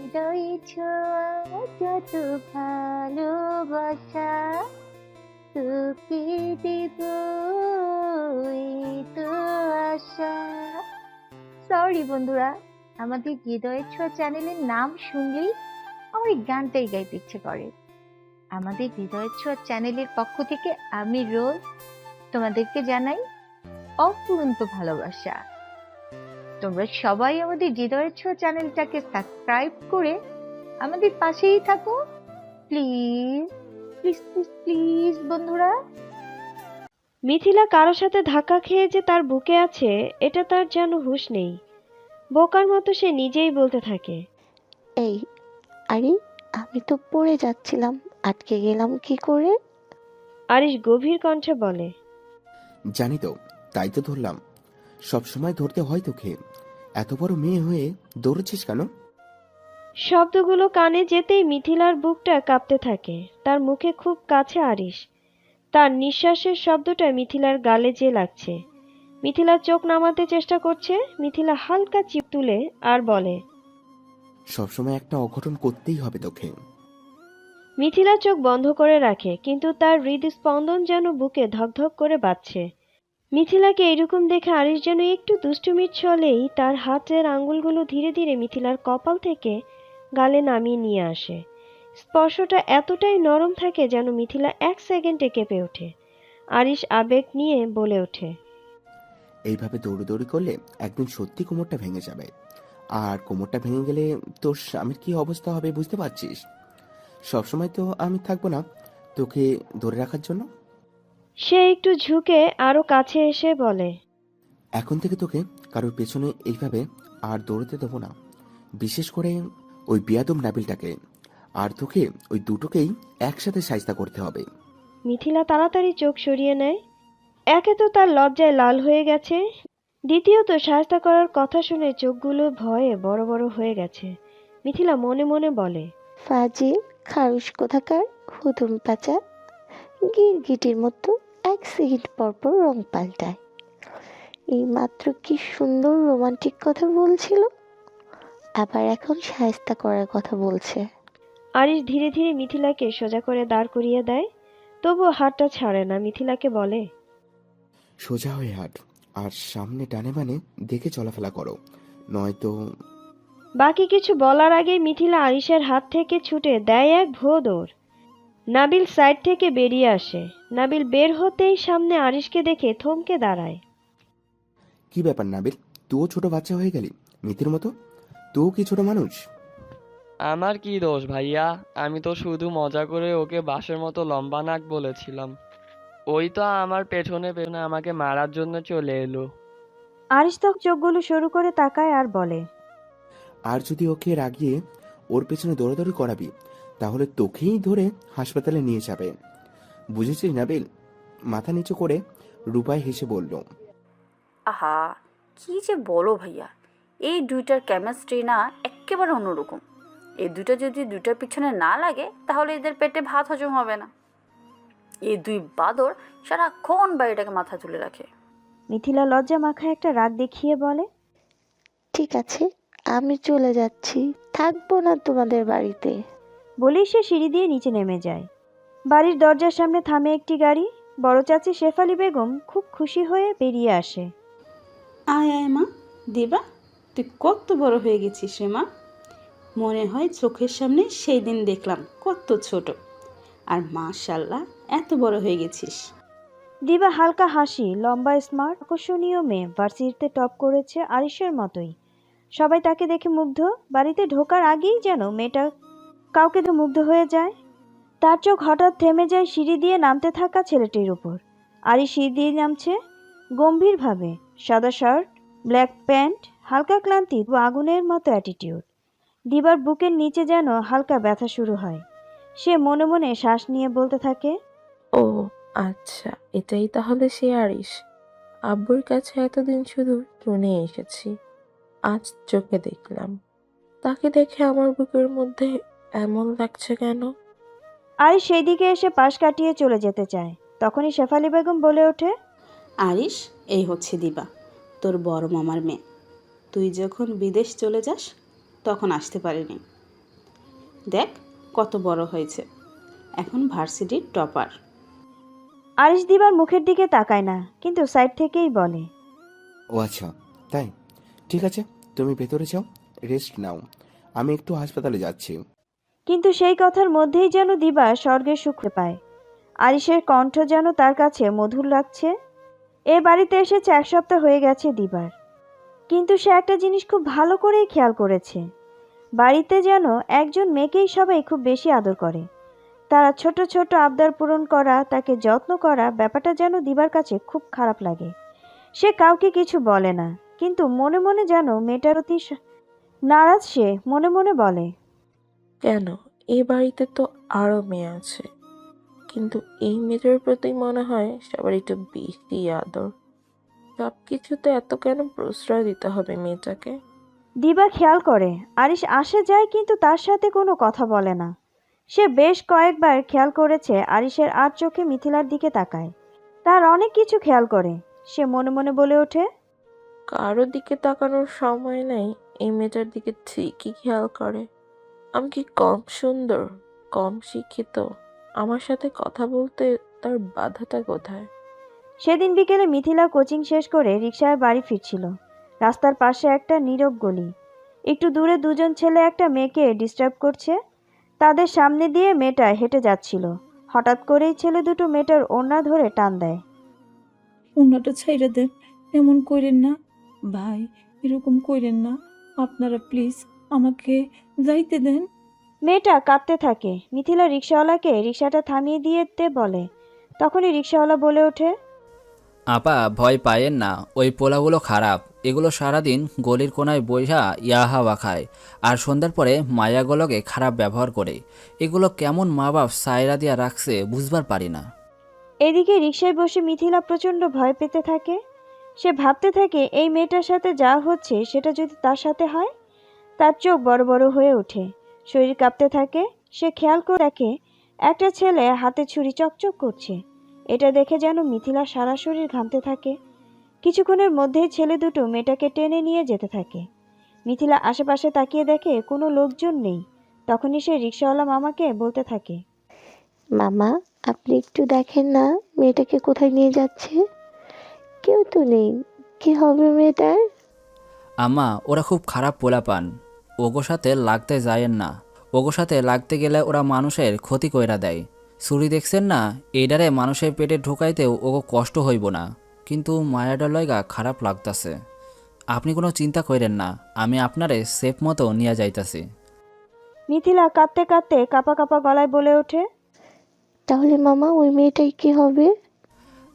হৃদয়ে ছোঁয়া যত ভালোবাসা তোকে দেব এই তো আশা। সরি বন্ধুরা, আমাদের হৃদয়ের ছোঁয়া চ্যানেলের নাম শুনলেই আমার এই গানটাই গাইতে ইচ্ছে করে। আমাদের হৃদয়ের ছোঁয়া চ্যানেলের পক্ষ থেকে আমি রোজ তোমাদেরকে জানাই অফুরন্ত ভালোবাসা। তোমরা সবাই আমাদের হৃদয়ের ছোঁয়া চ্যানেলটাকে সাবস্ক্রাইব করে আমাদের পাশেই থাকো, প্লিজ প্লিজ প্লিজ প্লিজ বন্ধুরা। মিথিলা কারো সাথে ধাক্কা খেয়ে যে তার বুকে আছে এটা তার যেন হুঁশ নেই। বোকার মতো সে নিজেই বলতে থাকে, এই, আরে আমি তো পড়ে যাচ্ছিলাম, আটকে গেলাম কি করে? আরিশ গভীর কণ্ঠে বলে, জানি তো, তাই তো ধরলাম। সবসময় ধরতে হয় তোকে। এত বড় মেয়ে হয়ে দৌড়েছিস কেন? শব্দগুলো কানে যেতেই মিথিলার বুকটা কাঁপতে থাকে। তার মুখে খুব কাছে আরিশ। তার নিঃশ্বাসের শব্দটা মিথিলার গালে যেয়ে লাগছে। মিথিলা চোখ নামাতে চেষ্টা করছে। মিথিলা হালকা চিপ তুলে আর বলে, সবসময় একটা অঘটন করতেই হবে তোকে। মিথিলা চোখ বন্ধ করে রাখে, কিন্তু তার হৃদস্পন্দন যেন বুকে ধকধক করে বাজছে। মিথিলাকে এরকম দেখে আরিশ যেন একটু দুষ্টুমির ছলেই তার হাতের আঙ্গুলগুলো ধীরে ধীরে মিথিলার কপাল থেকে গালে নামিয়ে নিয়ে আসে। স্পর্শটা এতটাই নরম থাকে যেন মিথিলা এক সেকেন্ডে কেঁপে ওঠে। আরিশ আবেগ নিয়ে বলে ওঠে, এইভাবে দৌড়ি করলে একদিন সত্যি কোমরটা ভেঙে যাবে। আর কোমরটা ভেঙে গেলে তোর স্বামীর কি অবস্থা হবে বুঝতে পারছিস? সবসময় তো আমি থাকবো না তোকে ধরে রাখার জন্য। সে একটু ঝুঁকে আরো কাছে এসে বলে, এখন থেকে তোকে কারোর পেছনে এইভাবে আর দৌড়তে দেবো না, বিশেষ করে ওই বিয়াদম নাবিলটাকে। আর তোকে ওই দুটোকেই একসাথে সাইজটা করতে হবে। মিথিলা তাড়াতাড়ি চোখ সরিয়ে নেয়। একে তো তার লজ্জায় লাল হয়ে গেছে, দ্বিতীয়ত সাহায্য করার কথা শুনে চোখগুলো ভয়ে বড় বড় হয়ে গেছে। মিথিলা মনে মনে বলে, ফাজিল খারুশ কোথাকার, হুতুম পাচা, গিরগিটির মতো এক সেকেন্ড পর পর রং পাল্টায়। এই মাত্র কি সুন্দর রোমান্টিক কথা বলছিল, আবার এখন শায়েস্তা করার কথা বলছে। আরিশ ধীরে ধীরে মিথিলাকে সোজা করে দাঁড় করিয়ে দেয়, তবুও হাতটা ছাড়ে না। মিথিলাকে বলে, সোজা হয়ে হাঁট, আর সামনে ডানে বানে দেখে চলাফেরা করো, নয়তো। বাকি কিছু বলার আগেই মিথিলা আরিশের হাত থেকে ছুটে দেয় এক ভুয়ো দৌড়। নাবিল সাইড থেকে বেরিয়ে আসে। নাবিল বের হতেই সামনে আরিশকে দেখে থমকে দাঁড়ায়। কি ব্যাপার নাবিল, তুইও ছোট বাচ্চা হয়ে গেলি মিতির মতো? তুই কি ছোট মানুষ? আমার কি দোষ ভাইয়া? আমি তো শুধু মজা করে ওকে বাঁশের মতো লম্বা নাক বলেছিলাম। ওই তো আমার পেছনে পেছনে আমাকে মারার জন্য চলে এলো। আরিশ তখন চোখগুলো সরু করে তাকায় আর বলে, আর যদি ওকে রাগিয়ে ওর পেছনে দৌড়াদৌড়ি করাবি, তাহলে তোকেই ধরে হাসপাতালে নিয়ে যাবে। বুঝেছিস নাবিল? মাথা নিচু করে রূপাই হেসে বলল। আহা, কি যে বলো ভাইয়া, এই দুইটার কেমিস্ট্রি না একেবারে অন্যরকম। এই দুইটা যদি দুইটার পিছনে না লাগে তাহলে এদের পেটে ভাত হজম হবে না। এই দুই বাদর সারাক্ষণ বাড়িটাকে মাথা তুলে রাখে। মিথিলা লজ্জা মাখায় একটা রাগ দেখিয়ে বলে, ঠিক আছে, আমি চলে যাচ্ছি, থাকবো না তোমাদের বাড়িতে। বলেই সে সিঁড়ি দিয়ে নিচে নেমে যায়। বাড়ির দরজার সামনে থামে একটি গাড়ি। বড় চাচি শেফালি বেগম খুব খুশি হয়ে বেরিয়ে আসে। আয় আয় মা, দিবা তুই কত বড় হয়ে গেছিস রে মা। মনে হয় চোখের সামনে সেই দিন দেখলাম কত ছোট, আর মাশাল্লাহ এত বড় হয়ে গেছিস। দিবা হালকা হাসি, লম্বা স্মার্ট আকর্ষণীয় মেয়ে, ভার্সিটিতে টপ করেছে আরিশের মতোই। সবাই তাকে দেখে মুগ্ধ। বাড়িতে ঢোকার আগেই যেন মেয়েটা কাউকে তো মুগ্ধ হয়ে যায়। তার চোখ হঠাৎ থেমে যায় সিঁড়ি দিয়ে নামতে থাকা ছেলেটির উপর। আরিশ সিঁড়ি দিয়ে নামছে গম্ভীরভাবে, সাদা শার্ট, ব্ল্যাক প্যান্ট, হালকা ক্লান্তি ও আগুনের মতো অ্যাটিটিউড। দিবার বুকের নিচে যেন হালকা ব্যথা শুরু হয়। সে মনে মনে শ্বাস নিয়ে বলতে থাকে, ও আচ্ছা, এটাই তাহলে সে আরিশ। আব্বুর কাছে এতদিন শুধু শুনে এসেছি, আজ চোখে দেখলাম। তাকে দেখে আমার বুকের মধ্যে এমন লাগছে কেন? আরিশ সেই দিকে এসে পাশ কাটিয়ে চলে যেতে চায়। তখনই শেফালি বেগম বলে ওঠে, আরিশ, এই হচ্ছে দিবা, তোর বড় মামার মেয়ে। তুই যখন বিদেশ চলে যাস তখন আসতে পারিনি, দেখ কত বড় হয়েছে, এখন ভার্সিটির টপার। আরিশ দিবার মুখের দিকে তাকায় না, কিন্তু সাইড থেকেই বলে, ও আচ্ছা, তাই? ঠিক আছে, তুমি ভেতরে যাও, রেস্ট নাও, আমি একটু হাসপাতালে যাচ্ছি। কিন্তু সেই কথার মধ্যেই যেন দিবা স্বর্গের সুখ পায়। আরিশের কণ্ঠ যেন তার কাছে মধুর লাগছে। এ বাড়িতে এসেছে 1 সপ্তাহ হয়ে গেছে দিবার, কিন্তু সে একটা জিনিস খুব ভালো করেই খেয়াল করেছে। বাড়িতে যেন একজন মেয়েকেই সবাই খুব বেশি আদর করে। তারা ছোট ছোট আবদার পূরণ করা, তাকে যত্ন করা, ব্যাপারটা যেন দিবার কাছে খুব খারাপ লাগে। সে কাউকে কিছু বলে না, কিন্তু মনে মনে যেন মেয়েটার অতি নারাজ। সে মনে মনে বলে, কেন, এই বাড়িতে তো আরো মেয়ে আছে, কিন্তু এই মেয়েটার প্রতি মনে হয় সবার একটু বেশি আদর। সব কিছুতে এত কেন প্রশ্রয় দিতে হবে মেয়েটাকে? দিবা খেয়াল করে আরিশ আসে যায়, কিন্তু তার সাথে কোনো কথা বলে না। সে বেশ কয়েকবার খেয়াল করেছে আরিশের আর চোখে মিথিলার দিকে তাকায়। তার অনেক কিছু খেয়াল করে। সে মনে মনে বলে ওঠে, কারো দিকে তাকানোর সময় নেই, এই মেয়েটার দিকে ঠিকই খেয়াল করে। আমি কি কম সুন্দর, কম শিক্ষিত? আমার সাথে কথা বলতে তার বাধাটা কোথায়? সেদিন বিকেলে মিথিলা কোচিং শেষ করে রিকশায় বাড়ি ফিরছিল। রাস্তার পাশে একটা নীরব গলি। একটু দূরে দুজন ছেলে একটা মেয়েকে ডিস্টার্ব করছে। তাদের সামনে দিয়ে মেয়েটা হেঁটে যাচ্ছিল। হঠাৎ করেই ছেলে দুটো মেয়েটার ওড়না ধরে টান দেয়। অন্যটা ছাইড়া দেন, এমন কইরেন না ভাই, এরকম কইরেন না, আপনারা প্লিজ আমাকে যাইতে দেন। মেয়েটা কাঁদতে থাকে। মিথিলা রিকশাওয়ালাকে রিকশাটা থামিয়ে দিতে বলে। তখনই রিকশাওয়ালা বলে ওঠে, আপা ভয় পায়েন না, ওই পোলাগুলো খারাপ। এগুলো সারাদিন গলির কোনায় বইসা ইয়াহাওয়া খায়, আর সন্ধ্যার পরে মায়াগুলোকে খারাপ ব্যবহার করে। এগুলো কেমন মা বাপ সায়রা দিয়া রাখছে বুঝবার পারি না। এদিকে রিকশায় বসে মিথিলা প্রচণ্ড ভয় পেতে থাকে। সে ভাবতে থাকে এই মেয়েটার সাথে যা হচ্ছে সেটা যদি তার সাথে হয়। তার চোখ বড় বড় হয়ে ওঠে, শরীর কাঁপতে থাকে। সে খেয়াল করে দেখে একটা ছেলে হাতে ছুরি চকচক করছে। এটা দেখে যেন মিথিলা সারা শরীর ঘামতে থাকে। কিছুক্ষণের মধ্যেই ছেলে দুটো মেয়েটাকে টেনে নিয়ে যেতে থাকে। মিথিলা আশেপাশে তাকিয়ে দেখে কোনো লোকজন নেই। তখনই সে রিকশাওয়ালা মামাকে বলতে থাকে, মামা, আপনি একটু দেখেন না মেয়েটাকে কোথায় নিয়ে যাচ্ছে। কেউ তো নেই, কি হবে মেয়েটার? আম্মা ওরা খুব খারাপ পোলাপান, ওগো সাথে লাগতে যায়েন না। ওগো সাথে লাগতে গেলে ওরা মানুষের ক্ষতি কইরা দেয়। ছুরি দেখছেন না, এইডারে মানুষের পেটে ঢুকাইতেও ওগো কষ্ট হইব না, কিন্তু মায়াডার লয়গা খারাপ লাগতাছে। আপনি কোনো চিন্তা করেন না, আমি আপনারে সেফ মতো নিয়ে যাইতাছি। মিথিলা কাঁদতে কাঁদতে কাঁপা কাঁপা গলায় বলে ওঠে, তাহলে মামা ওই মেয়েটাই কি হবে?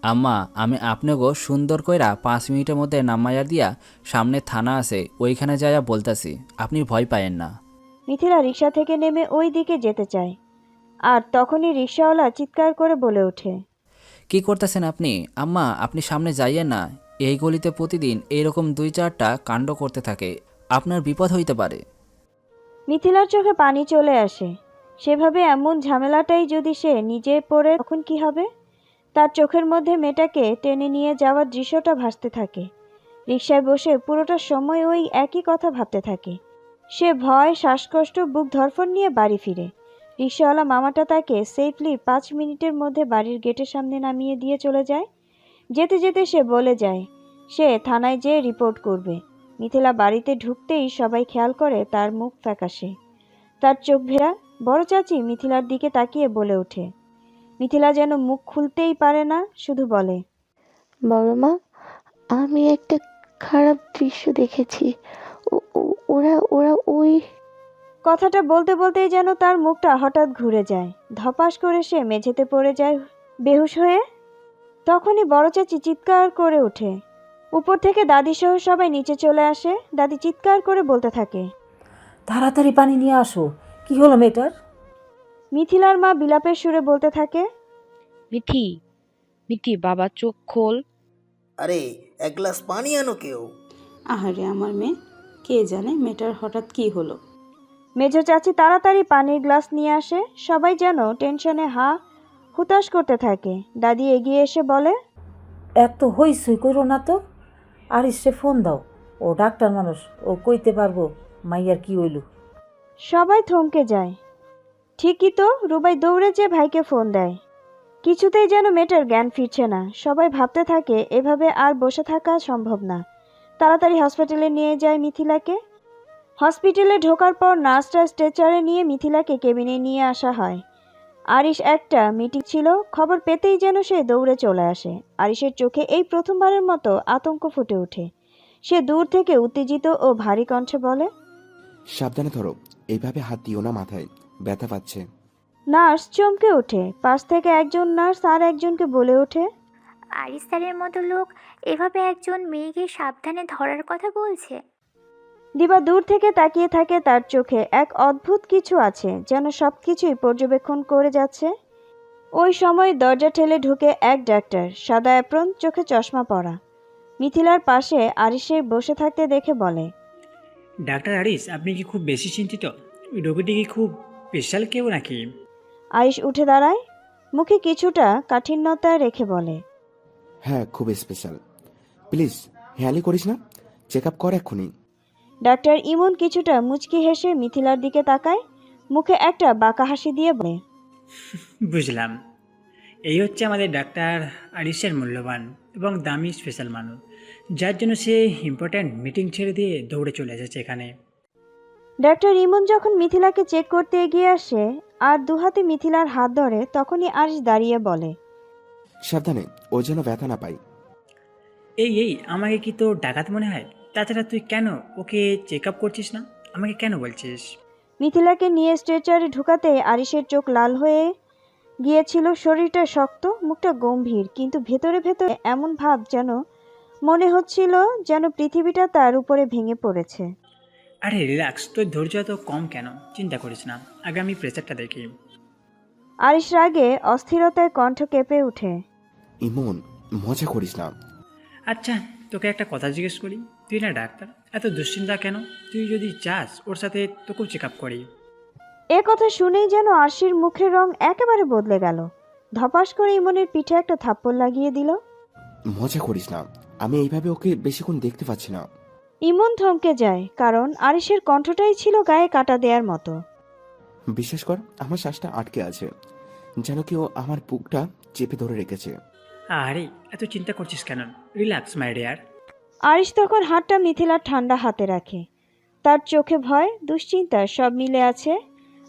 আম্মা আমি আপনাগো সুন্দর কইরা 5 মিনিটের মধ্যে নামাইয়া দিয়া সামনে থানা আছে, ওইখানে যাইয়া বলতাছি, আপনি ভয় পায়েন না। মিথিলা রিকশা থেকে নেমে ওই দিকে যেতে চায়। আর তখনই রিকশাওয়ালা চিৎকার করে বলে ওঠে, কি করতেছেন আপনি? আম্মা আপনি সামনে যাইয়েন না, এই গলিতে প্রতিদিন এইরকম 2-4টা কাণ্ড করতে থাকে, আপনার বিপদ হইতে পারে। মিথিলার চোখে পানি চলে আসে। সেভাবে এমন ঝামেলাটাই যদি সে নিজে পড়ে তখন কি হবে। তার চোখের মধ্যে মেয়েটাকে টেনে নিয়ে যাওয়ার দৃশ্যটা ভাসতে থাকে। রিকশায় বসে পুরোটা সময় ওই একই কথা ভাবতে থাকে। সে ভয়, শ্বাসকষ্ট, বুক ধড়ফড় নিয়ে বাড়ি ফিরে। রিকশাওয়ালা মামাটা তাকে সেফলি 5 মিনিটের মধ্যে বাড়ির গেটের সামনে নামিয়ে দিয়ে চলে যায়। যেতে যেতে সে বলে যায় সে থানায় যেয়ে রিপোর্ট করবে। মিথিলা বাড়িতে ঢুকতেই সবাই খেয়াল করে তার মুখ ফ্যাকাশে, তার চোখ ভেরা। বড় চাচি মিথিলার দিকে তাকিয়ে বলে ওঠে। মিথিলা যেন মুখ খুলতেই পারে না, শুধু বলে, বড় মা, আমি একটা খারাপ দৃশ্য দেখেছি। ওরা ওরা ওই। কথাটা বলতে বলতেই যেন তার মুখটা হঠাৎ ঘুরে যায়। ধপাস করে সে মেঝেতে পড়ে যায় বেহুশ হয়ে। তখনই বড় চাচি চিৎকার করে ওঠে। উপর থেকে দাদি সহ সবাই নিচে চলে আসে। দাদি চিৎকার করে বলতে থাকে, তাড়াতাড়ি পানি নিয়ে আসো, কি হলো মেয়েটার? মিথিলার মা বিলাপের সুরে বলতে থাকে, মিঠি, মিঠি বাবা চোখ খোল। আরে এক গ্লাস পানি আনো কেউ। আহারে আমার মেয়ে, কে জানে মেয়েটার হঠাৎ কি হলো। মেঝো চাচি তাড়াতাড়ি পানির গ্লাস নিয়ে আসে। সবাই যেন টেনশনে হুতাশ করতে থাকে। দাদি এগিয়ে এসে বলে, এত হইসই করো না তো, আরিসে ফোন দাও, ও ডাক্তার মানুষ, ও কইতে পারবো মাইয়ার কি হইল। সবাই থমকে যায়। ঠিকই তো, রুবাই দৌড়ে যেয়ে ভাইকে ফোন দেয়। কিছুতেই যেন মেয়েটার জ্ঞান ফিরছে না। সবাই ভাবতে থাকে এভাবে আর বসে থাকা সম্ভব না। তাড়াতাড়ি হসপিটালে নিয়ে যায় মিথিলাকে। হসপিটালে ঢোকার পর নার্সরা স্ট্রেচারে নিয়ে মিথিলাকে কেবিনে নিয়ে আসা হয়। আরিশ একটা মিটিং ছিল, খবর পেতেই যেন সে দৌড়ে চলে আসে। আরিশের চোখে এই প্রথমবারের মতো আতঙ্ক ফুটে ওঠে। সে দূর থেকে উত্তেজিত ও ভারী কণ্ঠে বলে, সাবধানে ধরো, এইভাবে হাত দিও না মাথায়, ব্যথা পাচ্ছে। নার্স চমকে ওঠে। পাশ থেকে একজন নার্স আর একজনকে বলে ওঠে, আরিস স্যারের মতো লোক এভাবে একজন মেয়েকে সাবধানে ধরার কথা বলছে। দিবা দূর থেকে তাকিয়ে থাকে। তার চোখে এক অদ্ভুত কিছু আছে, যেন সবকিছুই পর্যবেক্ষণ করে যাচ্ছে। ওই সময় দরজা ঠেলে ঢুকে এক ডাক্তার, সাদা অ্যাপ্রন, চোখে চশমা পরা। মিথিলার পাশে আরিশের বসে থাকতে দেখে বলে, ডাক্তার আরিস, আপনি কি খুব বেশি চিন্তিত? ওই রোগীটি কি খুব স্পেশাল কেউ নাকি? আরিশ উঠে দাঁড়ায়, মুখে কিছুটা কাঠিন্যতা রেখে বলে, হ্যাঁ, খুব স্পেশাল। প্লিজ হেয়ালি করিস না, চেক আপ কর এক্ষুনি। ডাক্তার ইমন কিছুটা মুচকি হেসে মিথিলার দিকে তাকায়, মুখে একটা বাঁকা হাসি দিয়ে বলে, বুঝলাম, এই হচ্ছে আমাদের ডাক্তার আরিসের মূল্যবান এবং দামি স্পেশাল মানুষ, যার জন্য সে ইম্পর্ট্যান্ট মিটিং ছেড়ে দিয়ে দৌড়ে চলে এসেছে এখানে। ডাক্তার ইমন যখন মিথিলাকে চেক করতে এগিয়ে আসে আর দুহাতে মিথিলার হাত ধরে, তখনই আরিশ দাঁড়িয়ে বলে, সাবধানে, ও যেন ব্যথা না পাই। এই আমাকে কি তো ডাকাত মনে হয়? তাছাড়া তুই কেন ওকে চেক আপ করছিস না? আমাকে কেন বলছিস? মিথিলাকে নিয়ে স্ট্রেচারে ঢুকাতে আরিশের চোখ লাল হয়ে গিয়েছিল। শরীরটা শক্ত, মুখটা গম্ভীর, কিন্তু ভেতরে ভেতরে এমন ভাব যেন মনে হচ্ছিল যেন পৃথিবীটা তার উপরে ভেঙে পড়েছে। আরে রিল্যাক্স, তোর ধৈর্য এত কম কেন? চিন্তা করিস না, আগে আমি প্রেসারটা দেখি। আরিশ রাগে অস্থিরতায় কণ্ঠ কেঁপে ওঠে। ইমন, মজা করিস না। আচ্ছা, তোকে একটা কথা জিজ্ঞেস করি, তুই না ডাক্তার, এত দুশ্চিন্তা কেন? তুই যদি চাস ওর সাথে তোকেও চেক আপ করি। এ কথা শুনেই যেন আরশির মুখের রং একেবারে বদলে গেল। ধপাস করে ইমনের পিঠে একটা থাপ্পড় লাগিয়ে দিল। মজা করিস না, আমি এইভাবে ওকে বেশিক্ষণ দেখতে পাচ্ছি না। ইমন থমকে যায়, কারণ আরিশের কণ্ঠটাই ছিল গায়ে কাটা দেওয়ার মতো। বিশ্বাস কর, আমার শ্বাসটা আটকে আছে, যেন কেউ আমার বুকটা চেপে ধরে রেখেছে। আরে এত চিন্তা করছিস কেন? Relax my dear. আরিশ তখন হাতটা মিথিলার ঠান্ডা হাতে রাখে। তার চোখে ভয়, দুশ্চিন্তা সব মিলে আছে।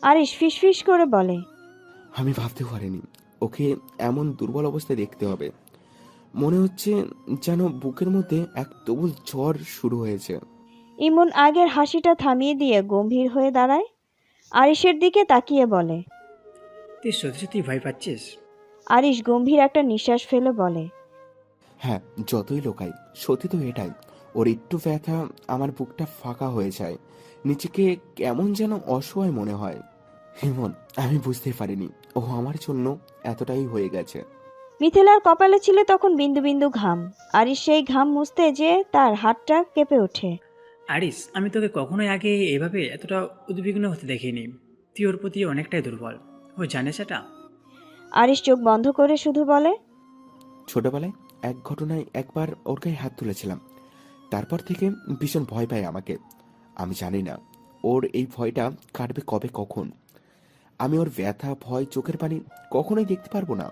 আরিশ ফিসফিস করে বলে, আমি ভাবতে পারিনি ওকে এমন দুর্বল অবস্থায় দেখতে হবে। মনে হচ্ছে যেন বুকের মধ্যে এক তবুল ঝড় শুরু হয়েছে। ইমন আগের হাসিটা থামিয়ে দিয়ে গম্ভীর হয়ে দাঁড়ায়। আরিশের দিকে তাকিয়ে বলে, তুই সত্যি সত্যি ভয় পাচ্ছিস? আরিশ গম্ভীর একটা নিঃশ্বাস ফেলে বলে, হ্যাঁ, যতই লোকাই, সত্যি তো এটাই। ওর একটু ব্যথা আমার বুকটা ফাঁকা হয়ে যায়, নিজেকে কেমন যেন অসহায় মনে হয়। হিমন, আমি বুঝতে পারিনি ও আমার জন্য এতটাই হয়ে গেছে। মিথিলার কপালে ছিল তখন বিন্দু বিন্দু ঘাম। আরিশ সেই ঘাম মুছতে যে তার হাতটা কেঁপে ওঠে। আরিস, আমি তোকে কখনোই আগে এভাবে এতটা উদ্বিগ্ন হতে দেখিনি। তুই ওর প্রতি অনেকটাই দুর্বল, ও জানে সেটা। আরিশ চোখ বন্ধ করে শুধু বলে, ছোটবেলায় এক ঘটনায় একবার ওর গায়ে হাত তুলেছিলাম, তারপর থেকে ভীষণ ভয় পায় আমাকে। আমি জানি না ওর এই ভয়টা কাটবে কবে কখন। আমি ওর ব্যথা, ভয়, চোখের পানি কখনোই দেখতে পারবো না।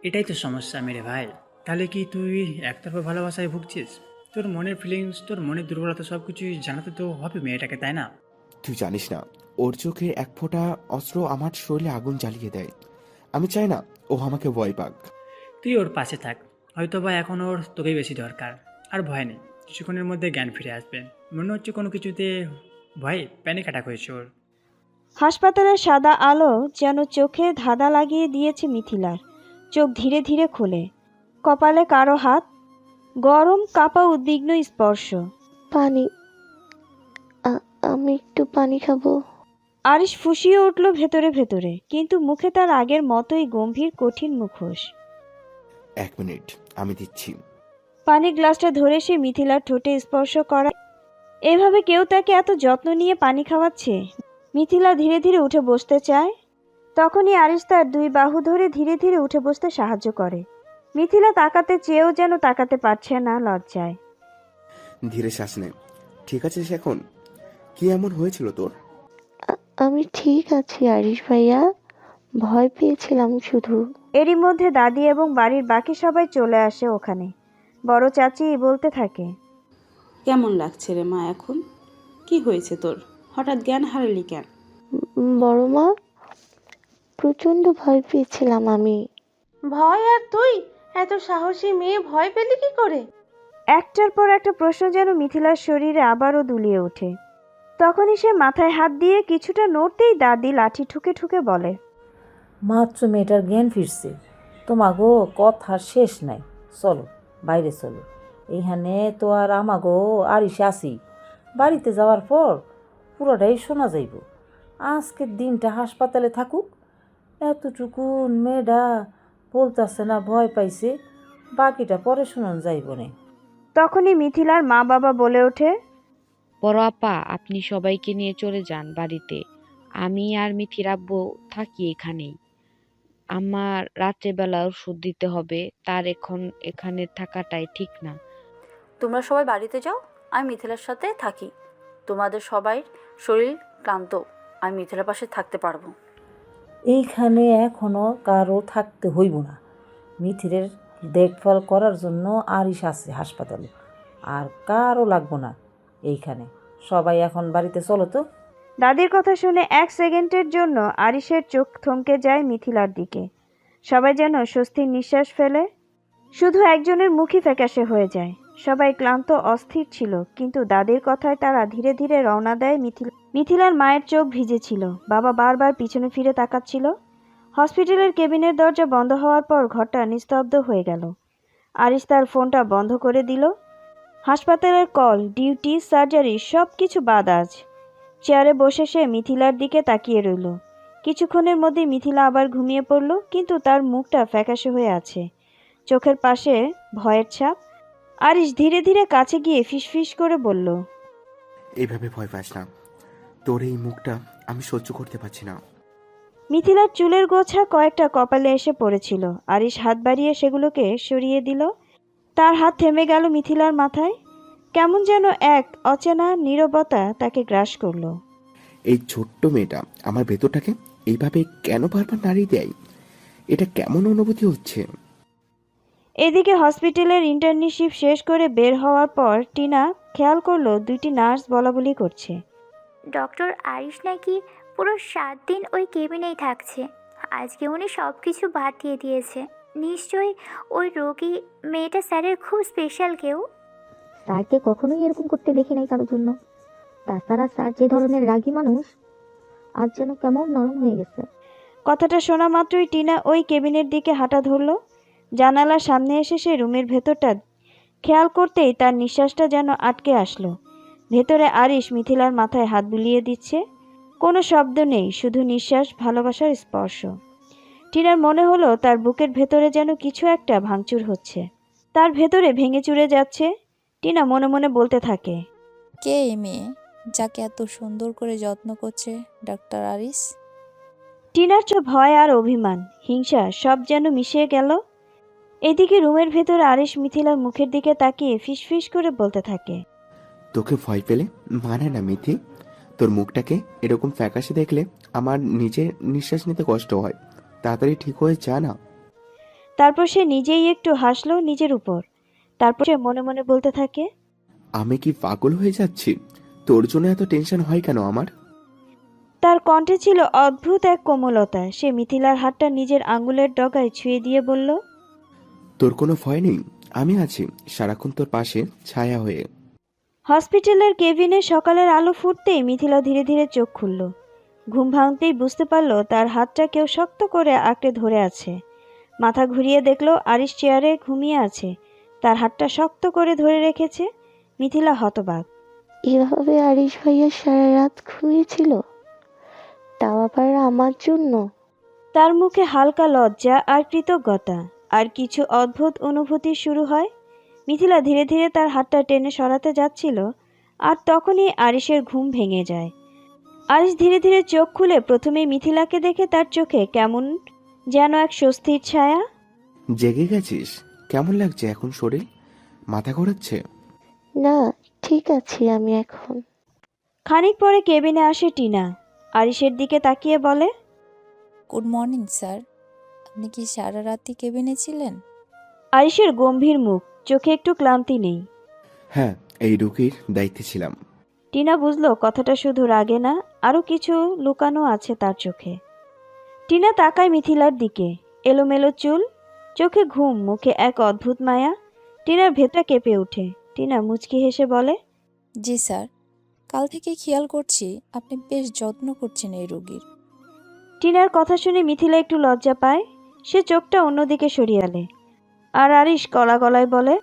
এটাই তো সমস্যা মেরে ভাই। তাহলে কি তুই একতরফা ভালোবাসায় ভুগছিস? তোর মনের ফিলিংস, তোর মনের দুর্বলতা সব কিছুই জানাতে তো হবে মেয়েটাকে, তাই না? তুই জানিস না, ওর চোখে এক ফোঁটা অস্ত্র আমার শরীরে আগুন জ্বালিয়ে দেয়। আমি চাই না ও আমাকে ভয় পাক। তুই ওর পাশে থাক, হয়তো বা এখন ওর তোকেই বেশি দরকার। আর ভয় নেই, কিছুক্ষণের মধ্যে জ্ঞান ফিরে আসবে। মনে হচ্ছে কোনো কিছুতে ভয়ে প্যানিক অ্যাটাক হয়েছে ওর। হাসপাতালের সাদা আলো যেন চোখে ধাঁধা লাগিয়ে দিয়েছে মিথিলার। চোখ ধীরে ধীরে খুলে, কপালে কারো হাত, গরম কাপা উদ্বিগ্ন স্পর্শ। পানি, আমি একটু পানি খাবো। আরিশ ফুঁসিয়ে উঠল ভেতরে ভেতরে, কিন্তু মুখে তার আগের মতোই গম্ভীর কঠিন মুখোশ। 1 মিনিট, আমি দিচ্ছি। পানির গ্লাসটা ধরে সে মিথিলার ঠোঁটে স্পর্শ করা। এভাবে কেউ তাকে এত যত্ন নিয়ে পানি খাওয়াচ্ছে? মিথিলা ধীরে ধীরে উঠে বসতে চায়, তখনই আরিশ তার 2 বাহু ধরে ধীরে ধীরে উঠে বসতে সাহায্য করে। মিথিলা তাকাতে চেয়েও যেন তাকাতে পারছে না লজ্জায়। ধীরে শ্বাস নে। ঠিক আছে এখন? কি এমন হয়েছিল তোর? আমি ঠিক আছি আরিশ ভাইয়া, ভয় পেয়েছিলাম শুধু। এরই মধ্যে দাদি এবং বাড়ির বাকি সবাই চলে আসে ওখানে। বড় চাচি বলতে থাকে, কেমন লাগছে রে মা এখন? কি হয়েছে তোর? হঠাৎ জ্ঞান হারালি কেন? বড় মা, প্রচণ্ড ভয় পেয়েছিলাম আমি। ভয়? আর তুই এত সাহসী মেয়ে ভয় পেলি কি করে? একটার পর একটা প্রশ্ন যেন মিথিলার শরীরে আবারও দুলিয়ে ওঠে। তখনই সে মাথায় হাত দিয়ে কিছুটা নড়তেই দাদি লাঠি ঠুকে ঠুকে বলে, মাত্র মেয়েটার জ্ঞান ফিরছে, তোমাগো কথার শেষ নাই। চলো বাইরে চলো, এইখানে তো আর আমাগো আরিস আসি। বাড়িতে যাওয়ার পর পুরোটাই শোনা যাইব। আজকের দিনটা হাসপাতালে থাকুক। এতটুকুন মেয়েটা বলতেছে না ভয় পাইছে, বাকিটা পরে শোনান যাইব না। তখনই মিথিলার মা বাবা বলে ওঠে, বড় আপা, আপনি সবাইকে নিয়ে চলে যান বাড়িতে। আমি আর মিথির আব্বু থাকি এখানেই। আমার রাত্রেবেলা ওষুধ দিতে হবে, তার এখন এখানে থাকাটাই ঠিক না। তোমরা সবাই বাড়িতে যাও, আমি মিথিলার সাথে থাকি। তোমাদের সবাই শরীর ক্লান্ত, আমি মিথিলার পাশে থাকতে পারবো। এইখানে এখনো কারো থাকতে হইব না। মিথিরের দেখভাল করার জন্য আরিস আছে হাসপাতালে, আর কারও লাগবো না এইখানে। সবাই এখন বাড়িতে চলো তো। দাদির কথা শুনে 1 সেকেন্ডের জন্য আরিশের চোখ থমকে যায় মিথিলার দিকে। সবাই যেন স্বস্তির নিঃশ্বাস ফেলে। শুধু একজনের মুখই ফ্যাকাশে হয়ে যায়। সবাই ক্লান্ত অস্থির ছিল, কিন্তু দাদির কথায় তারা ধীরে ধীরে রওনা দেয়। মিথিলার মায়ের চোখ ভিজেছিল, বাবা বারবার পিছনে ফিরে তাকাচ্ছিল। হসপিটালের কেবিনের দরজা বন্ধ হওয়ার পর ঘরটা নিস্তব্ধ হয়ে গেল। আরিশ তার ফোনটা বন্ধ করে দিল। হাসপাতালের কল, ডিউটি, সার্জারি সব কিছু বাদ আজ। চেয়ারে বসে সে মিথিলার দিকে তাকিয়ে রইল। কিছুক্ষণের মধ্যে মিথিলা আবার ঘুমিয়ে পড়ল, কিন্তু তার মুখটা ফ্যাকাশে হয়ে আছে, চোখের পাশে ভয়ের ছাপ। আরিশ ধীরে ধীরে কাছে গিয়ে ফিসফিস করে বলল, এইভাবে ভয় পাস না, তোর এই মুখটা আমি সহ্য করতে পারছি না। মিথিলার চুলের গোছা কয়েকটা কপালে এসে পড়েছিল। আরিশ হাত বাড়িয়ে সেগুলোকে সরিয়ে দিল। তার হাত থেমে গেল মিথিলার মাথায়। কেমন যেন এক অচেনা নীরবতা তাকে গ্রাস করলো। এই ছোট্ট মেয়েটা আমার ভেতরটাকে এইভাবে কেন বারবার নাড়িয়ে দেয়? এটা কেমন অনুভূতি হচ্ছে? এদিকে হসপিটালের ইন্টার্নশিপ শেষ করে বের হওয়ার পর টিনা খেয়াল করলো 2টি নার্স বলাবলি করছে। ডক্টর আরিশ নাকি পুরো 7 দিন ওই কেবিনেই থাকছে। আজকে উনি সব কিছু বাদ দিয়ে দিয়েছে। নিশ্চয়ই ওই রোগী মেয়েটা স্যারের খুব স্পেশাল কেউ। স্যারকে কখনোই এরকম করতে দেখি নাই কারোর জন্য। তাছাড়া স্যার যে ধরনের রাগী মানুষ, আজ যেন কেমন নরম হয়ে গেছে। কথাটা শোনা মাত্রই টিনা ওই কেবিনের দিকে হাঁটা ধরল। জানালার সামনে এসে সে রুমের ভেতরটা খেয়াল করতেই তার নিঃশ্বাসটা যেন আটকে আসলো। ভেতরে আরিশ মিথিলার মাথায় হাত বুলিয়ে দিচ্ছে। কোনো শব্দ নেই, শুধু নিঃশ্বাস, ভালোবাসার স্পর্শ। টিনার মনে হলো তার বুকের ভেতরে যেন কিছু একটা ভাঙচুর হচ্ছে, তার ভেতরে ভেঙে চুরে যাচ্ছে। টিনা মনে মনে বলতে থাকে, কে এই মেয়ে যাকে এত সুন্দর করে যত্ন করছে ডাক্তার আরিশ? টিনার চোখে ভয় আর অভিমান, হিংসা সব যেন মিশিয়ে গেল। এদিকে রুমের ভেতরে আরিশ মিথিলার মুখের দিকে তাকিয়ে ফিসফিস করে বলতে থাকে, তোকে ভয় পেলে মানে না মিথি, তোর মুখটাকে এরকম ফ্যাকাশে দেখলে আমার নিজের নিঃশ্বাস নিতে কষ্ট হয়। তাড়াতাড়ি ঠিক হয়ে যা না। তারপর সে নিজেই একটু হাসলো নিজের উপর। তারপর সে মনে মনে বলতে থাকে, আমি কি পাগল হয়ে যাচ্ছি? তোর জন্য এত টেনশন হয় কেন আমার? তার কণ্ঠে ছিল অদ্ভুত এক কোমলতা। সে মিথিলার হাতটা নিজের আঙ্গুলের ডগায় ছুঁয়ে দিয়ে বলল, তোর কোনো ভয় নেই, আমি আছি সারাক্ষণ তোর পাশে ছায়া হয়ে। হসপিটালের কেবিনে সকালের আলো ফুটতেই মিথিলা ধীরে ধীরে চোখ খুলল। ঘুম ভাঙতেই বুঝতে পারল তার হাতটা কেউ শক্ত করে আঁকড়ে ধরে আছে। মাথা ঘুরিয়ে দেখলো আরিশ চেয়ারে ঘুমিয়ে আছে, তার হাতটা শক্ত করে ধরে রেখেছে। মিথিলা হতবাক। এভাবে আরিশ ভাইয়া সারা রাত ঘুমিয়েছিল, তাও আবার আমার জন্য। তার মুখে হালকা লজ্জা আর কৃতজ্ঞতা, আর কিছু অদ্ভুত অনুভূতি শুরু হয়। মিথিলা ধীরে ধীরে তার হাতটা টেনে সরাতে যাচ্ছিল, আর তখনই আরিশের ঘুম ভেঙে যায়। আরিশ ধীরে ধীরে চোখ খুলে প্রথমেই মিথিলাকে দেখে তার চোখে কেমন যেন এক স্বস্তির ছায়া। জেগে গেছিস? কেমন লাগছে এখন শরীর? মাথা ঘোরাচ্ছে? না, ঠিক আছি আমি এখন। খানিক পরে কেবিনে আসে টিনা। আরিশের দিকে তাকিয়ে বলে, গুড মর্নিং স্যার। আপনি কি সারা রাতই কেবিনে ছিলেন? আরিশের গম্ভীর মুখ, চোখে একটু ক্লান্তি নেই। হ্যাঁ, এই রুগীর দায়িত্বে ছিলাম। টিনা বুঝলো কথাটা শুধু রাগে না, আরো কিছু লুকানো আছে তার চোখে। টিনা তাকায় মিথিলার দিকে, এলোমেলো চুল, চোখে ঘুম, মুখে এক অদ্ভুত মায়া। টিনার ভেতরটা কেঁপে ওঠে। টিনা মুচকি হেসে বলে, জি স্যার, কাল থেকে খেয়াল করছি আপনি বেশ যত্ন করছেন এই রোগীর। টিনার কথা শুনে মিথিলা একটু লজ্জা পায়। সে চোখটা অন্যদিকে সরিয়ে আনে। আর আরিশ কড়া গলায় বলে,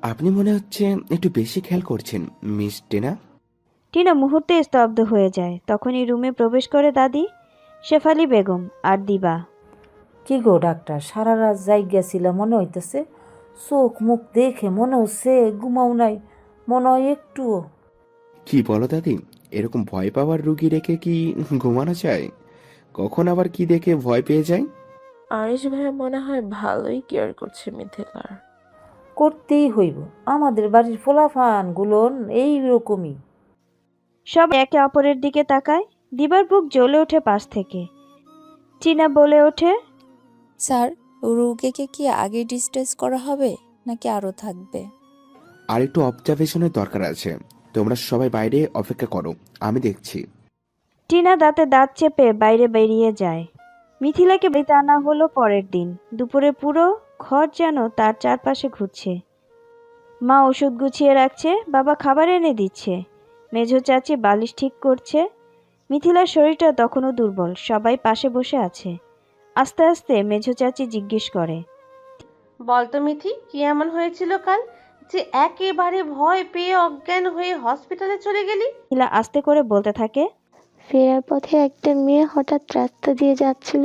আপনি মনে হচ্ছে একটু বেশি খেয়াল করছেন মিস টেনা। টিনা মুহূর্তে স্তব্ধ হয়ে যায়। তখনই রুমে প্রবেশ করে দাদি, শেফালি বেগম আর দিবা। কি গো ডাক্তার, সারা রাত জায়গা ছিল মনে হইতেছে, চোখ মুখ দেখে মনে হচ্ছে ঘুমাও নাই, মনে হয় একটুও। কি বলো দাদি, এরকম ভয় পাওয়ার রুগী রেখে কি ঘুমানো যায়? কখন আবার কি দেখে ভয় পেয়ে যায়। আরিশ ভাইয়া মনে হয় ভালোই কেয়ার করছে মিথিলার। করতেই হইব, আমাদের বাড়ির ফোলাফান গুলোন এইরকমই। সব একে অপরের দিকে তাকায়। দিবার বুক জ্বলে ওঠে পাশ থেকে। টিনা বলে ওঠে, স্যার, রোগীকে কি আগে ডিসচার্জ করা হবে নাকি আরও থাকবে? আর একটু অবজারভেশনের দরকার আছে। তোমরা সবাই বাইরে অপেক্ষা করো, আমি দেখছি। টিনা দাঁতে দাঁত চেপে বাইরে বেরিয়ে যায়। মিথিলাকে বাড়িতে আনা হলো পরের দিন। দুপুরে পুরো ঘর যেন তার চারপাশে ঘুরছে। মা ওষুধ গুছিয়ে রাখছে, বাবা খাবার এনে দিচ্ছে, মেঝো চাচি বালিশ ঠিক করছে। মিথিলার শরীরটা তখনও দুর্বল, সবাই পাশে বসে আছে। আস্তে আস্তে মেঝো চাচি জিজ্ঞেস করে, বলতো মিথি, কি এমন হয়েছিল কাল যে একেবারে ভয় পেয়ে অজ্ঞান হয়ে হসপিটালে চলে গেলি? মিথিলা আস্তে করে বলতে থাকে, ফেরার পথে একটা মেয়ে হঠাৎ রাস্তা দিয়ে যাচ্ছিল,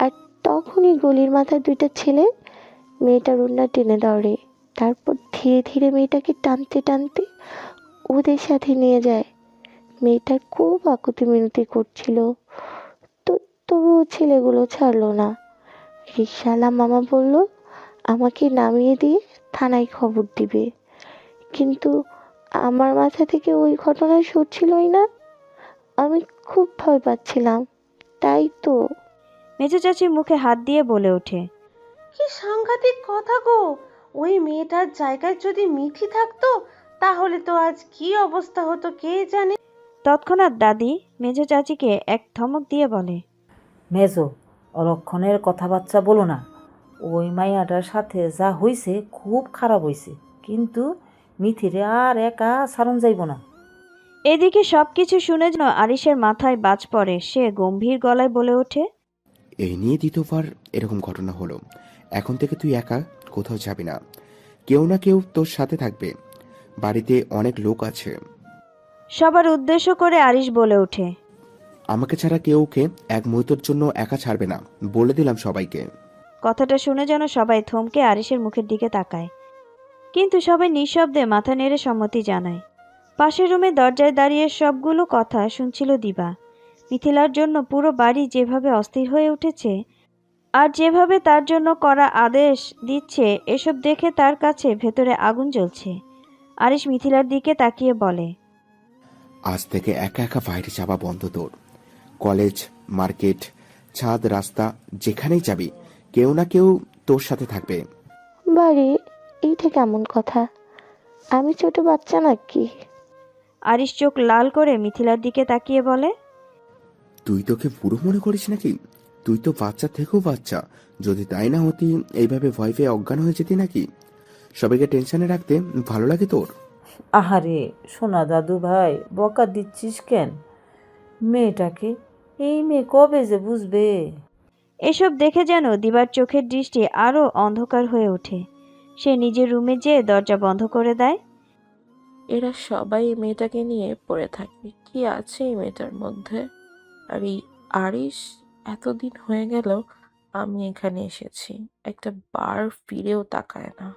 আর তখনই গলির মাথায় দুইটা ছেলে মেয়েটার ওড়না টেনে ধরে। তারপর ধীরে ধীরে মেয়েটাকে টানতে টানতে ওদের সাথে নিয়ে যায়। মেয়েটার খুব আকুতি মিনতি করছিল, তো তবুও ছেলেগুলো ছাড়লো না। রিকশাওয়ালা মামা বলল আমাকে নামিয়ে দিয়ে থানায় খবর দিবে, কিন্তু আমার মাথা থেকে ওই ঘটনা সরছিলই না। আমি খুব ভয় পাচ্ছিলাম, তাই তো। মেঝো চাচি মুখে হাত দিয়ে বলে ওঠে, কি সাংঘাতিক কথা গো! ওই মেয়েটার জায়গায় যদি মিথি থাকতো তাহলে তো আজ কি অবস্থা হতো কে জানে। তৎক্ষণাৎ দাদি মেঝো চাচিকে এক ধমক দিয়ে বলে, মেজো, অলক্ষণের কথাবার্তা বলো না। ওই মাইয়াটার সাথে যা হইছে খুব খারাপ হইছে, কিন্তু মিথিরে আর একা সারণ যাইব না। এদিকে সবকিছু শুনে যেন আরিশের মাথায় বাজ পড়ে। সে গম্ভীর গলায় বলে ওঠে, এই নিয়ে দ্বিতীয়বার এরকম ঘটনা হলো। এখন থেকে তুই একা কোথাও যাবি না, কেউ না কেউ তোর সাথে থাকবে। বাড়িতে অনেক লোক আছে। সবার উদ্দেশ্য করে আরিশ বলে ওঠে, আমাকে ছাড়া কেউ ওকে এক মুহূর্তের জন্য একা ছাড়বে না, বলে দিলাম সবাইকে। কথাটা শুনে যেন সবাই থমকে আরিশের মুখের দিকে তাকায়, কিন্তু সবাই নিঃশব্দে মাথা নেড়ে সম্মতি জানায়। পাশের রুমে দরজায় দাঁড়িয়ে সবগুলো কথা শুনছিল দিবা। মিথিলার জন্য পুরো বাড়ি যেভাবে অস্থির হয়ে উঠেছে, আর যেভাবে তার জন্য করা আদেশ দিচ্ছে, এসব দেখে তার কাছে ভেতরে আগুন জ্বলছে। আরিশ মিথিলার দিকে তাকিয়ে বলে, আজ থেকে একা একা বাইরে যাওয়া বন্ধ তোর। কলেজ, মার্কেট, ছাদ, রাস্তা, যেখানেই যাবি কেউ না কেউ তোর সাথে থাকবে। বাড়ি, এইটা কেমন কথা? আমি ছোট বাচ্চা নাকি? আরিশ চোখ লাল করে মিথিলার দিকে তাকিয়ে বলে, তুই তোকে বুড়ো মনে করিস নাকি? তুই তো বাচ্চা থেকেও বাচ্চা। যদি তাই না হতি এইভাবে ভয় পেয়ে অজ্ঞান হয়ে যেতি নাকি? সবাইকে টেনশনে রাখতে ভালো লাগে তোর? আহারে সোনা দাদু ভাই, বকা দিচ্ছিস কেন মেয়েটাকে? এই মেয়ে কবে যে বুঝবে? এসব দেখে যেন দিবার চোখের দৃষ্টি আরো অন্ধকার হয়ে ওঠে। সে নিজের রুমে যেয়ে দরজা বন্ধ করে দেয়। এরা সবাই এই মেয়েটাকে নিয়ে পড়ে থাকে, কি আছে এই মেয়েটার মধ্যে? আর এই আরিশ, এতদিন হয়ে গেল আমি এখানে এসেছি, একটা বার ফিরেও তাকায় না,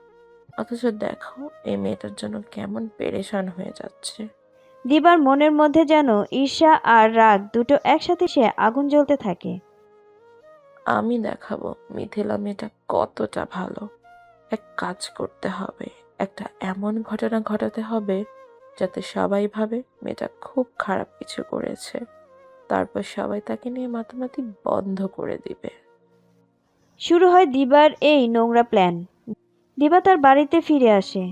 অথচ দেখো এই মেয়েটার জন্য কেমন পেরেশান হয়ে যাচ্ছে। দিবার মনের মধ্যে যেন ঈর্ষা আর রাগ দুটো একসাথে সে আগুন জ্বলতে থাকে। আমি দেখাবো মিথিলা মেয়েটা কতটা ভালো। এক কাজ করতে হবে, একটা এমন ঘটনা ঘটাতে হবে যাতে সবাই ভাবে মেয়েটা খুব খারাপ কিছু করেছে। তারপর সবাই তাকে নিয়ে মাতামাতি বন্ধ করে দিবে। শুরু হয় দিবার এই নোংরা প্ল্যান। দিবা তার বাড়িতে ফিরে আসে।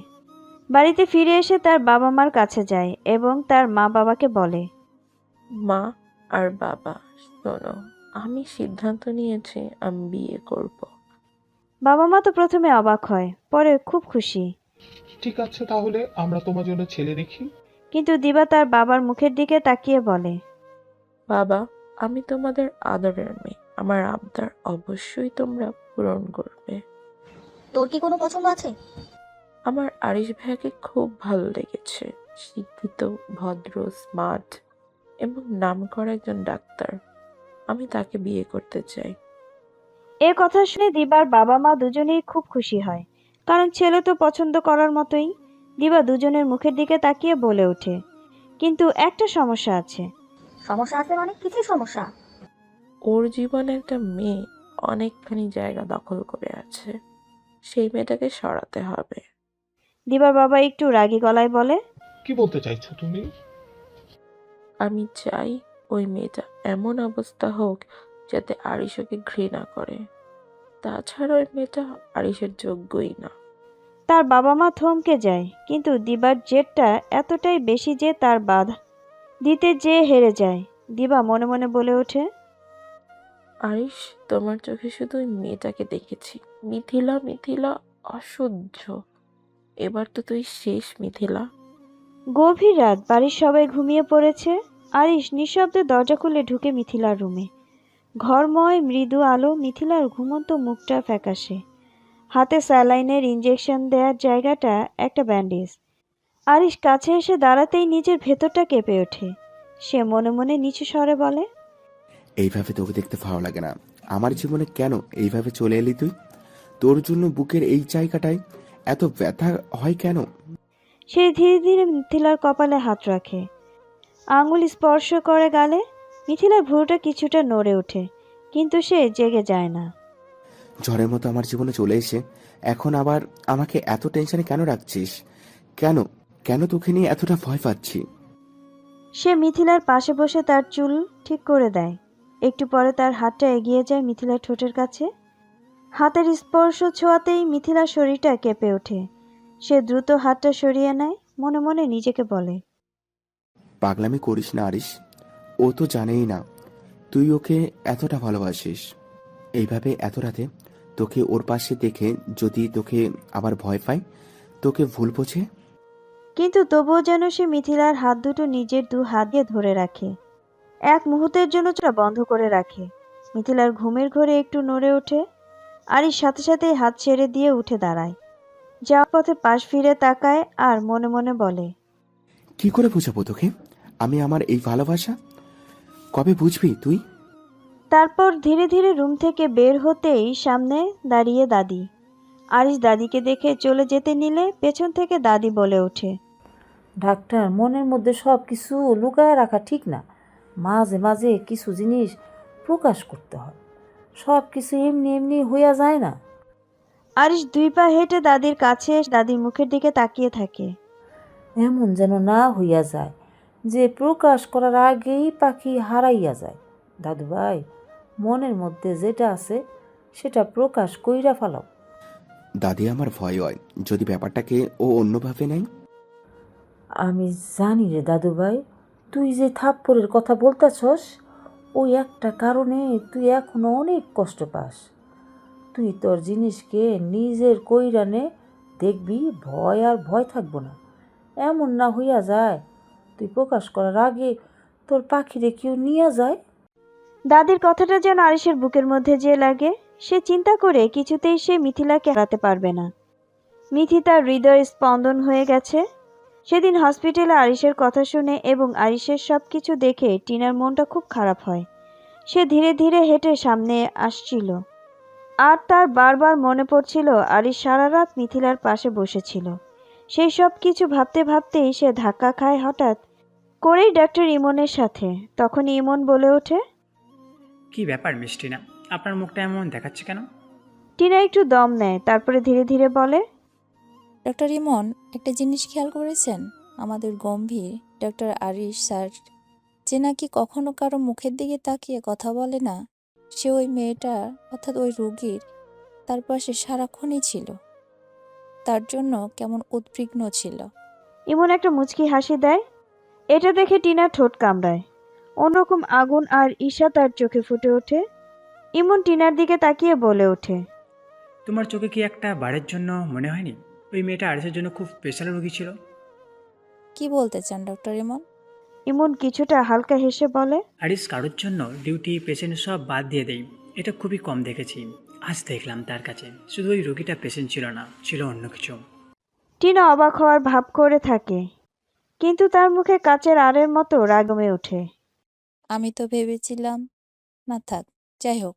বাড়িতে ফিরে এসে তার বাবা মার কাছে যায় এবং তার মা বাবাকে বলে, মা আর বাবা, শোনো, আমি সিদ্ধান্ত নিয়েছি আমি বিয়ে করব। বাবা মা তো প্রথমে অবাক হয়, পরে খুব খুশি। ঠিক আছে, তাহলে আমরা তোমার জন্য ছেলে দেখি। কিন্তু দিবা তার বাবার মুখের দিকে তাকিয়ে বলে, বাবা, আমি তোমাদের আদরের মেয়ে, আমার আবদার অবশ্যই তোমরা পূরণ করবে। তোর কি কোনো পছন্দ আছে? আমার আরিশ ভাইয়াকে খুব ভালো লেগেছে। শিক্ষিত, ভদ্র, স্মার্ট এবং নামকরা একজন ডাক্তার। আমি তাকে বিয়ে করতে চাই। এ কথা শুনে দিবার বাবা মা দুজনেই খুব খুশি হয়, কারণ ছেলে তো পছন্দ করার মতোই। দিবা দুজনের মুখের দিকে তাকিয়ে বলে ওঠে, কিন্তু একটা সমস্যা আছে। সমস্যা আছে মানে? কিছুই সমস্যা? ওর জীবনে একটা মেয়ে অনেকখানি জায়গা দখল করে আছে, সেই মেয়েটাকে সরাতে হবে। দিবার বাবা একটু রাগী গলায় বলে, কি বলতে চাইছো তুমি? আমি চাই ওই মেয়েটা এমন অবস্থা হোক যাতে আরিশ ওকে ঘৃণা করে। তাছাড়া ওই মেয়েটা আরিশের যোগ্যই না। তার বাবা মা থমকে যায়, কিন্তু দিবার জেদটা এতটাই বেশি যে তার বাধা দিতে যে হেরে যায়। দিবা মনে মনে বলে ওঠে, আরিশ, তোমার চোখে শুধু ওই মেয়েটাকে দেখেছি। মিথিলা, মিথিলা, অসহ্য। এবার তো তুই শেষ, মিথিলা। গভীর রাত, বাড়ির সবাই ঘুমিয়ে পড়েছে। আরিশ নিঃশব্দে দরজা খুলে ঢুকে মিথিলার রুমে। ঘরময় মৃদু আলো, মিথিলার ঘুমন্ত মুখটা ফ্যাকাশে, হাতে স্যালাইনের ইঞ্জেকশন দেওয়ার জায়গাটা একটা ব্যান্ডেজ। আরিশ কাছে এসে দাঁড়াতেই নিজের ভেতরটা কেঁপে ওঠে। সে মনে মনে নিচু স্বরে বলে, এইভাবে তোকে দেখতে ভালো লাগে না। আমার জীবনে কেন এইভাবে চলে এলি তুই? তোর জন্য বুকের এই জায়গাটায় এত ব্যথা হয় কেন? সে ধীরে ধীরে মিথিলার কপালে হাত রাখে, আঙুল স্পর্শ করে গালে। মিথিলার ভ্রুটা কিছুটা নড়ে ওঠে, কিন্তু সে জেগে যায় না। ঝড়ের মতো আমার জীবনে চলে এসে এখন আবার আমাকে এত টেনশনে কেন রাখছিস? কেন কেন তোকে নিয়ে এতটা ভয় পাচ্ছি? সে মিথিলার পাশে বসে তার চুল ঠিক করে দেয়। একটু পরে তার হাতটা এগিয়ে যায় মিথিলার ঠোঁটের কাছে। হাতের স্পর্শ ছোঁয়াতেই মিথিলার শরীরটা কেঁপে ওঠে। সে দ্রুত হাতটা সরিয়ে নেয়, মনে মনে নিজেকে বলে, পাগলামি করিস না আরিশ। ও তো জানেই না তুই ওকে এতটা ভালোবাসিস। এইভাবে এত রাতে তোকে ওর পাশে দেখে যদি তোকে আবার ভয় পায়, তোকে ভুল বোঝে। কিন্তু তবুও যেন সে মিথিলার হাত দুটো নিজের দু হাত দিয়ে ধরে রাখে। এক মুহূর্তের জন্য চোখটা বন্ধ করে রাখে। মিথিলার ঘুমের ঘোরে একটু নড়ে ওঠে। আরিশ সাথে সাথে হাত ছেড়ে দিয়ে উঠে দাঁড়ায়, যাওয়ার পথে পাশ ফিরে তাকায় আর মনে মনে বলে, কি করে বোঝাবো তোকে আমি আমার এই ভালোবাসা? কবে বুঝবি তুই? তারপর ধীরে ধীরে রুম থেকে বের হতেই সামনে দাঁড়িয়ে দাদি। আরিশ দাদিকে দেখে চলে যেতে নিলে পেছন থেকে দাদি বলে ওঠে, ডাক্তার, মনের মধ্যে সব কিছু লুকায় রাখা ঠিক না। মাঝে মাঝে কিছু জিনিস প্রকাশ করতে হয়। সব কিছু এমনি এমনি হইয়া যায় না। আরিশ 2 পা হেঁটে দাদির কাছে এসে দাদির মুখের দিকে তাকিয়ে থাকে। এমন যেন না হইয়া যায় যে প্রকাশ করার আগেই পাখি হারাইয়া যায়। দাদু ভাই, মনের মধ্যে যেটা আছে সেটা প্রকাশ কইরা ফেলাও। দাদি, আমার ভয় হয় যদি ব্যাপারটাকে ও অন্যভাবে নেয়। আমি জানি রে দাদু ভাই, তুই যে থাপ্পড়ের কথা বলতেছস, ওই একটা কারণে তুই এখনো অনেক কষ্ট পাস। তুই তোর জিনিসকে নিজের কইরা নে, দেখবি ভয় আর ভয় থাকবো না। এমন না হইয়া যায় তুই প্রকাশ করার আগে তোর পাখিরে কেউ নিয়ে যায়। দাদির কথাটা যেন আরিশের বুকের মধ্যে যে লাগে। সে চিন্তা করে কিছুতেই সে মিথিলাকে হারাতে পারবে না। মিথি তার হৃদয় স্পন্দন হয়ে গেছে। সেদিন হসপিটালে আরিশের কথা শুনে এবং আরিশের সব কিছু দেখে টিনার মনটা খুব খারাপ হয়। সে ধীরে ধীরে হেঁটে সামনে আসছিল, আর তার বারবার মনে পড়ছিল আরিশ সারা রাত মিথিলার পাশে বসেছিল। সেই সব কিছু ভাবতে ভাবতেই সে ধাক্কা খায় হঠাৎ করেই ডাক্তার ইমনের সাথে। তখন ইমন বলে ওঠে, কি ব্যাপার মিষ্টি না, আপনার মুখটা এমন দেখাচ্ছে কেন? টিনা একটু দম নেয়, তারপরে ধীরে ধীরে বলে, ডক্টর ইমন, একটা জিনিস খেয়াল করেছেন? আমাদের গম্ভীর ডক্টর আরিশ স্যার যে নাকি কখনো কারো মুখের দিকে তাকিয়ে কথা বলে না, সে ওই মেয়েটার অর্থাৎ ওই রোগীর তার পাশে সারাক্ষণই ছিল। তার জন্য কেমন উদ্বিগ্ন ছিল। ইমন একটা মুচকি হাসি দেয়। এটা দেখে টিনা ঠোঁট কামড়ায়। অন্যরকম আগুন আর ঈর্ষা তার চোখে ফুটে ওঠে। ইমন টিনার দিকে তাকিয়ে বলে ওঠে, তোমার চোখে কি একটা বারের জন্য মনে হয়নি ওই মেয়েটা আরিসের জন্য খুব স্পেশাল রোগী ছিল? কি বলতে চান ডক্টর ইমন? ইমন কিছুটা হালকা হেসে বলে, আরিস কারোর জন্য ডিউটি পেশেন্ট সব বাদ দিয়ে দেয়, এটা খুবই কম দেখেছি। আজ দেখলাম তার কাছে শুধু ওই রোগীটা পেশেন্ট ছিল না, ছিল অন্য কিছু। টিনা অবাক হওয়ার ভাব করে থাকে, কিন্তু তার মুখে কাচের আড়ের মতো রাগ জমে ওঠে। আমি তো ভেবেছিলাম, না থাক, যাই হোক,